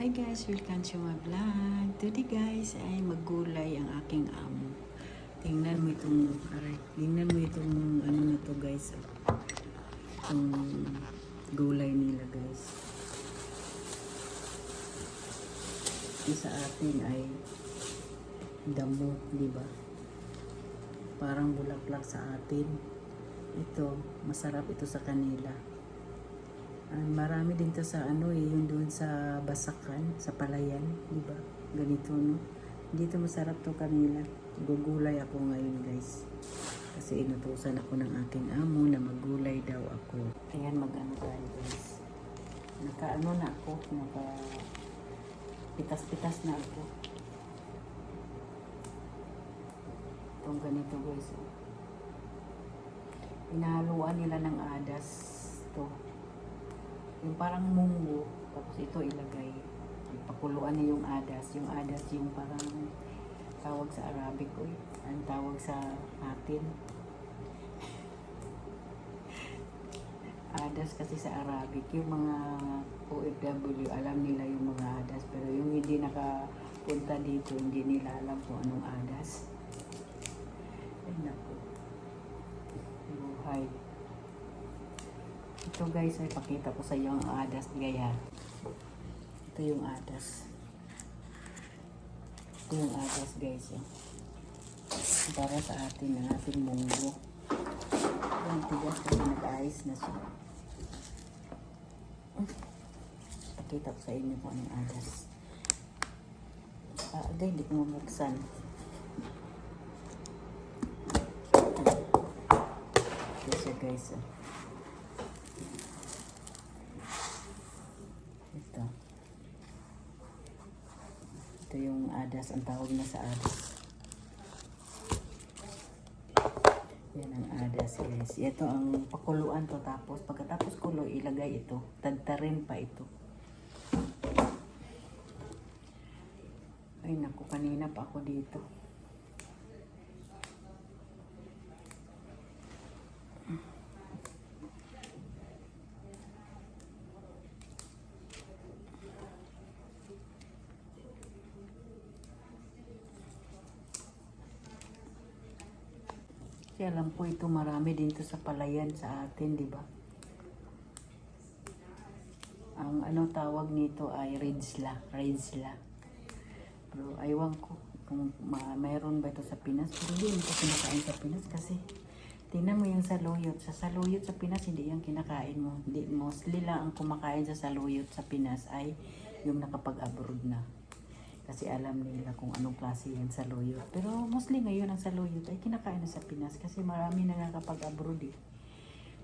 Hi guys, welcome to my vlog. Today guys ay maggulay ang aking amo. Tingnan mo itong ano na to guys. Itong gulay nila guys. Ito sa atin ay damo, di ba? Parang bulaklak sa atin. Ito, masarap ito sa kanila. Marami din to sa yung doon sa Basakan, sa Palayan, di ba? Ganito, no? Dito masarap to kanila. Gugulay ako ngayon, guys. Kasi inutusan ako ng aking amo na maggulay daw ako. Ayan, mag-ano tayo, guys. Naka-ano na ako, pitas-pitas na ako. Itong ganito, guys. Inahaluan nila ng adas to. Yung parang munggo, tapos ito ilagay. Pakuluan niya yung adas. Yung adas yung parang tawag sa Arabic, ang tawag sa atin. Adas kasi sa Arabic. Yung mga OFW, alam nila yung mga adas. Pero yung hindi nakapunta dito, hindi nila alam kung anong adas. Ay naku. Buhay. Ito guys, ay pakita ko sa iyo ang adas gaya. Ito yung adas. Ito yung adas guys. Para sa atin, ang ating munggo. Yung tigas kasi nag-ayos na siya. Pakita ko sa inyo kung anong adas. Hindi ko mabuksan. Ito siya guys. Ito yung adas, ang tawag na sa adas. Yan ang adas guys. Ito ang pakuluan to, tapos pagkatapos kulo, ilagay ito. Tagtarin pa ito. Ay naku, kanina pa ako dito. Alam po ito marami din to sa Palayan sa atin, di ba? Ang tawag nito ay Ridzla. Pero aywan ko kung mayroon ba ito sa Pinas. Pero hindi ito kinakain sa Pinas kasi tingnan mo yung saluyot. Sa saluyot sa Pinas, hindi yung kinakain mo. Hindi, mostly lang ang kumakain sa saluyot sa Pinas ay yung nakapag-abroad na. Kasi alam nila kung anong klase yan saluyot. Pero mostly ngayon ang saluyot ay kinakain na sa Pinas kasi marami na nakapag-abroad eh.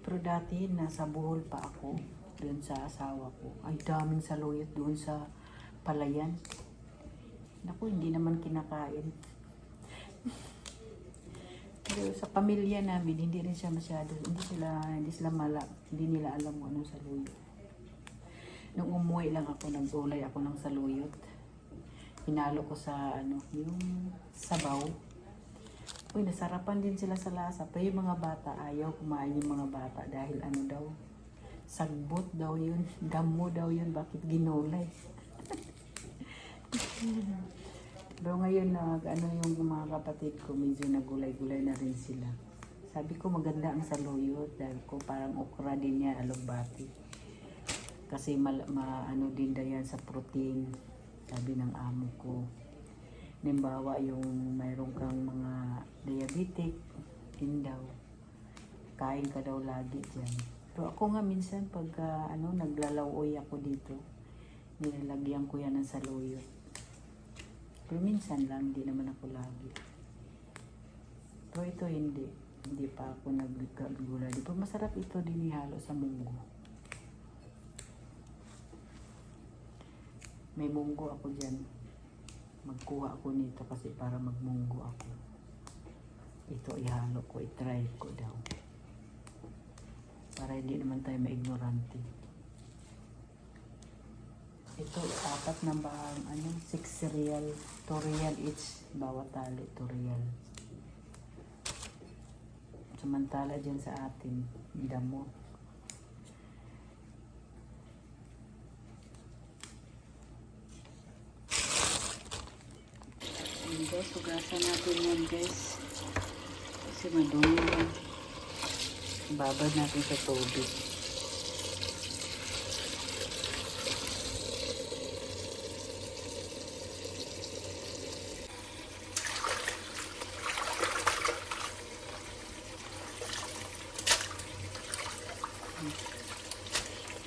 Pero dati nasa Bohol pa ako, doon sa asawa ko. Ay daming saluyot doon sa Palayan. Naku, hindi naman kinakain. Pero sa pamilya namin, hindi rin siya masyado, hindi nila alam kung anong saluyot. Nung umuwi lang ako, naggulay ako ng saluyot. Hinalo ko sa yung sabaw. Uy, nasarapan din sila sa lasa. Pero yung mga bata, ayaw kumain yung mga bata dahil daw, sagbot daw yun, damo daw yun, bakit ginulay? Pero ngayon yung mga kapatid ko, medyo nagulay-gulay na rin sila. Sabi ko maganda ang saluyot dahil ko parang okra din niya, alugbati. Kasi din daw yan sa protein. Sabi ng amo ko, nimbawa yung mayroon kang mga diabetic, daw, kain ka daw lagi dyan. Pero ako nga minsan pag naglalawoy ako dito, nilalagyan ko yan ng saluyot. Pero minsan lang, hindi naman ako lagi. Pero ito hindi pa ako naggulay. Pero masarap ito din ihalo sa munggo. May munggo ako dyan. Magkuha ako nito kasi para magmunggo ako. Ito ihalo ko, itry ko daw. Para hindi naman tayo maignorante. Ito, 4 na ba, 6 real, 2 real each, bawat tali, 2 real. Samantala dyan sa atin, damo. guys, hugasan natin yan guys. Kasi madumi yan. Babad natin sa tubig.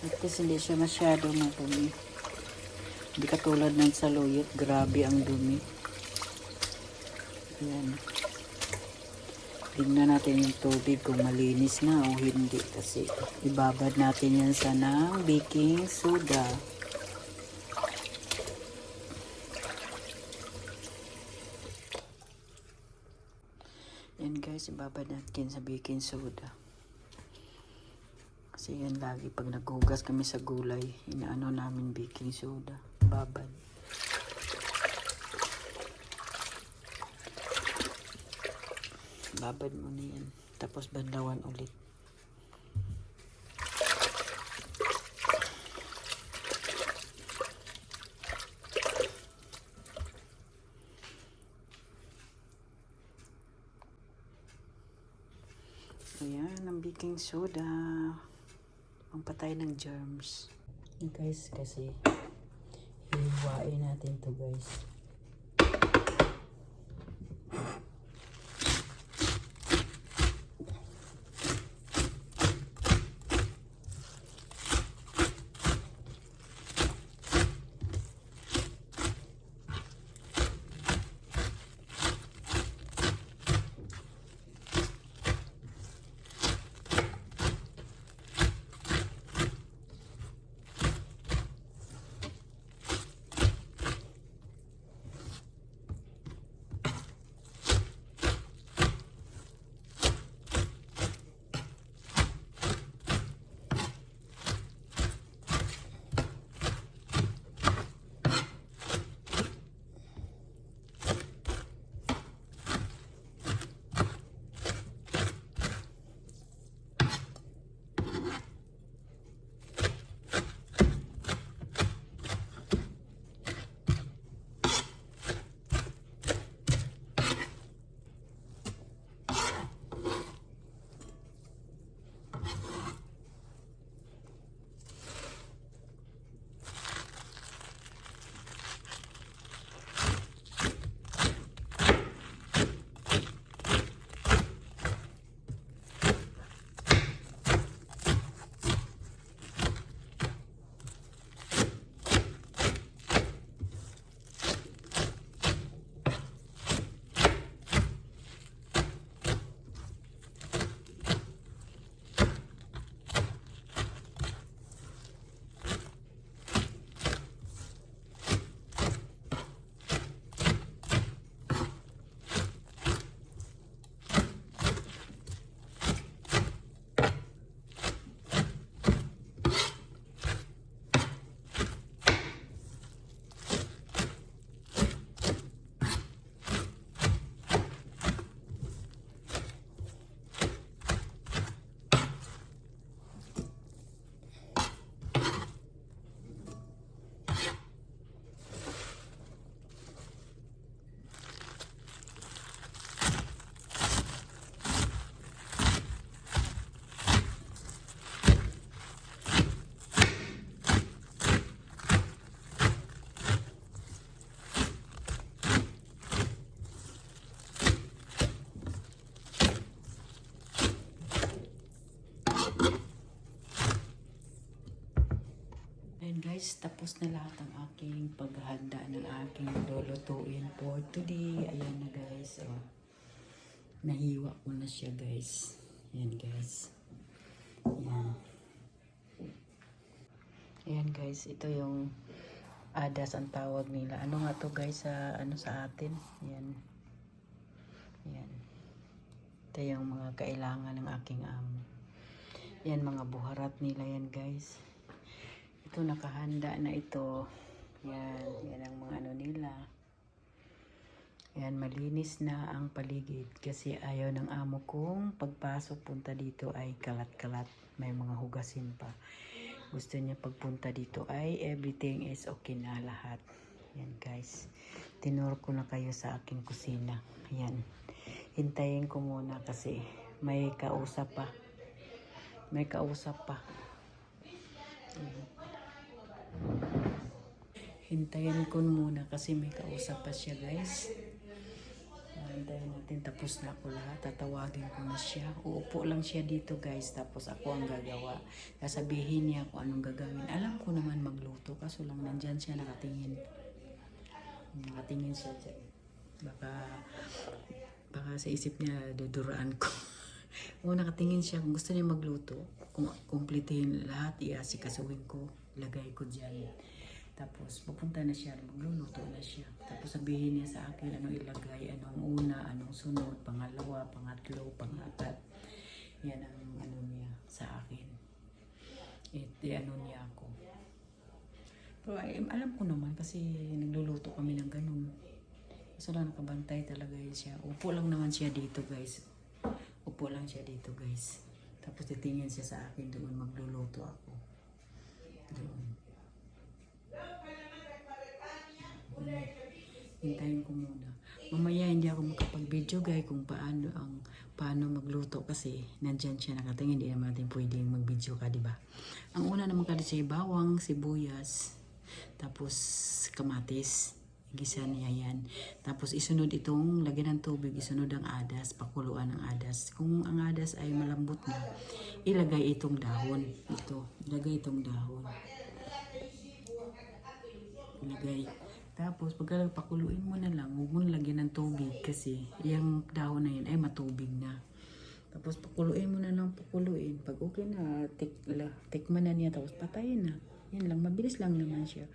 At least hindi siya masyado madumi. Hindi katulad ng saluyot. Grabe ang dumi. Ayan. Tingnan natin yung tubig kung malinis na o hindi. Kasi ibabad natin yan sa ng baking soda. Yan guys, ibabad natin sa baking soda. Kasi yan lagi pag naghugas kami sa gulay, inaano namin baking soda. Babad. Babad mo na yan. Tapos bandawan ulit. Ayan, ang baking soda. Ang patay ng germs. Guys, kasi hiwain natin to guys. Guys, tapos na lahat ang aking paghahanda ng aking lulutuin for today. Ayan na guys. Oh. Nahiwa ko na siya guys. Ayan guys. Ayan. Ayan guys. Ito yung adas ang tawag nila. Ano nga to guys sa, ano sa atin? Ayan. Ayan. Ito yung mga kailangan ng aking amo. Ayan mga buharat nila yan guys. Ito nakahanda na ito. Yan, yan ang mga ano nila. Yan, malinis na ang paligid kasi ayaw ng amo kong pagpasok punta dito ay kalat-kalat. May mga hugasin pa. Gusto niya pagpunta dito ay everything is okay na lahat. Yan guys. Tinuro ko na kayo sa aking kusina. Yan. Hintayin ko muna kasi may kausap pa. May kausap pa. Ayan. Hintayin ko muna kasi may kausap pa siya guys. Hintayin natin, tapos na ako lahat. Tatawagin ko na siya. Uupo lang siya dito guys. Tapos ako ang gagawa. Sasabihin niya kung anong gagawin. Alam ko naman magluto. Kaso lang nandyan siya nakatingin. Nakatingin siya dyan. Baka sa isip niya duduraan ko. O nakatingin siya. Kung gusto niya magluto, kung kumplitihin lahat, iasikasuhin ko. Lagay ko dyan. Tapos pupunta na siya, magluluto na siya. Tapos sabihin niya sa akin anong ilagay, anong una, anong sunod, pangalawa, pangatlo, pangapat. Yan ang ano niya sa akin. Ano niya ako. Pero alam ko naman kasi nagluluto kami ng ganun. So lang nakabantay talaga yun siya. Upo lang naman siya dito guys. Upo lang siya dito guys. Tapos titingin siya sa akin doon, magluluto ako. Doon. Hintayin ko muna. Mamaya hindi ako makapag-video guys kung paano magluto kasi nandyan siya nakatingin. Hindi naman natin pwedeng mag-video ka, diba? Ang una naman kasi siya bawang, sibuyas, tapos kamatis. Gisa niya yan. Tapos isunod itong lagyan ng tubig, isunod ang adas, pakuluan ang adas. Kung ang adas ay malambot na, ilagay itong dahon. Ilagay itong dahon. Ilagay. Tapos pakuluin mo na lang, huwag mo lagyan ng tubig kasi yung dahon na yun ay matubig na. Tapos pakuluin mo na lang, pakuluin. Pag okay na, tikman na niya, tapos patayin na. Yan lang, mabilis lang naman siya.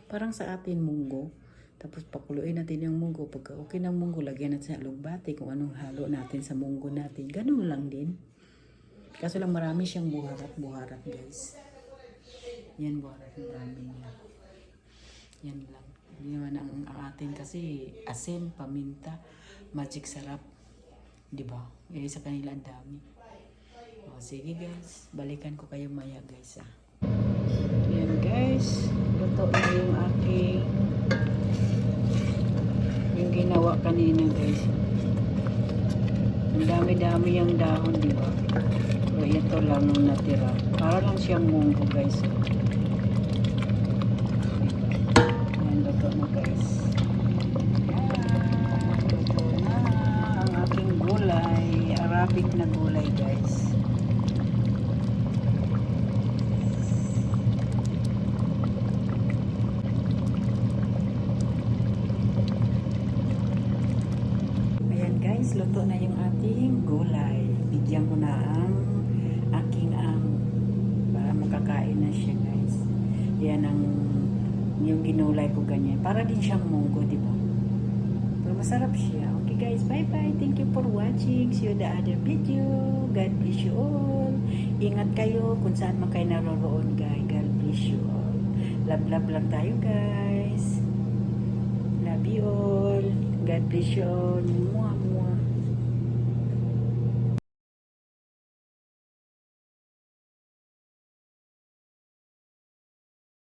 Parang sa atin munggo. Tapos pakuluin natin yung munggo. Pagka okay ng munggo, lagyan natin sa alugbati kung anong halo natin sa munggo natin. Ganun lang din. Kaso lang marami siyang buharat guys. Yan buharat, marami niya. Yan lang. Hindi naman ang atin kasi asin, paminta, magic sarap. Diba? Sa kanila ang dami. O, sige guys, balikan ko kayo maya guys. Yan guys, luto na yung aking yung ginawa kanina guys. Ang dami-dami yung dahon, diba? Pero ito lang yung natira. Para lang siyang munggo guys. Luto na guys. Luto na ang aking gulay. Arabic na gulay guys. Ayan guys, luto na yung ating gulay. Bigyan ko na ang aking para makakain na siya guys. Yan ang yung ginulay ko ganyan. Para din siyang munggo, di ba? Pero masarap siya. Okay guys, bye-bye. Thank you for watching. See you in the other video. God bless you all. Ingat kayo kung saan man kayo naroroon, guys. God bless you all. Love lang tayo, guys. Love you all. God bless you all. Mwah, mwah.